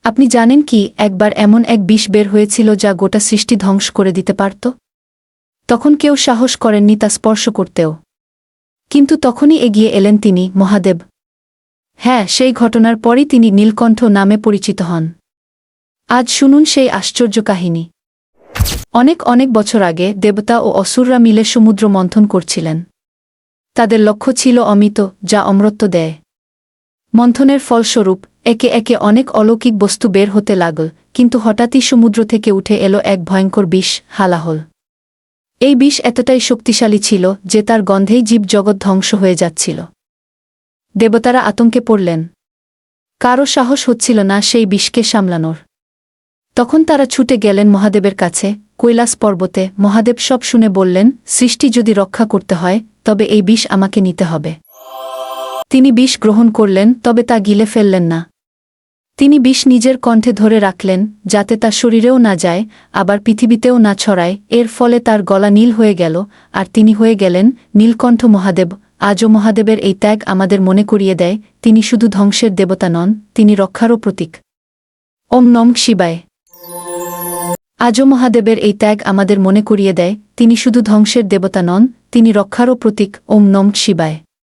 আপনি জানেন কি, একবার এমন এক বিষ বের হয়েছিল যা গোটা সৃষ্টি ধ্বংস করে দিতে পারত। তখন কেউ সাহস করেননি তা স্পর্শ করতেও। কিন্তু তখনই এগিয়ে এলেন তিনি, মহাদেব। হ্যাঁ, সেই ঘটনার পরই তিনি নীলকণ্ঠ নামে পরিচিত হন। আজ শুনুন সেই আশ্চর্য কাহিনী। অনেক অনেক বছর আগে দেবতা ও অসুররা মিলে সমুদ্র মন্থন করছিলেন। তাদের লক্ষ্য ছিল অমৃত, যা অমরত্ব দেয়। মন্থনের ফলস্বরূপ একে একে অনেক অলৌকিক বস্তু বের হতে লাগল, কিন্তু হঠাৎই সমুদ্র থেকে উঠে এলো এক ভয়ঙ্কর বিষ, হালাহল। এই বিষ এতটাই শক্তিশালী ছিল যে তার গন্ধেই জীবজগৎ ধ্বংস হয়ে যাচ্ছিল। দেবতারা আতঙ্কে পড়লেন। কারও সাহস হচ্ছিল না সেই বিষকে সামলানোর। তখন তারা ছুটে গেলেন মহাদেবের কাছে, কৈলাস পর্বতে। মহাদেব সব শুনে বললেন, সৃষ্টি যদি রক্ষা করতে হয় তবে এই বিষ আমাকে নিতে হবে। তিনি বিষ গ্রহণ করলেন, তবে তা গিলে ফেললেন না। তিনি বিষ নিজের কণ্ঠে ধরে রাখলেন, যাতে তা শরীরেও না যায়, আবার পৃথিবীতেও না ছড়ায়। এর ফলে তার গলা নীল হয়ে গেল, আর তিনি হয়ে গেলেন নীলকণ্ঠ মহাদেব। আজও মহাদেবের এই ত্যাগ আমাদের মনে করিয়ে দেয়, তিনি শুধু ধ্বংসের দেবতা নন, তিনি রক্ষারও প্রতীক। ওম নমঃ শিবায়। আজও মহাদেবের এই ত্যাগ আমাদের মনে করিয়ে দেয়, তিনি শুধু ধ্বংসের দেবতা নন, তিনি রক্ষারও প্রতীক। ওম নমঃ শিবায়।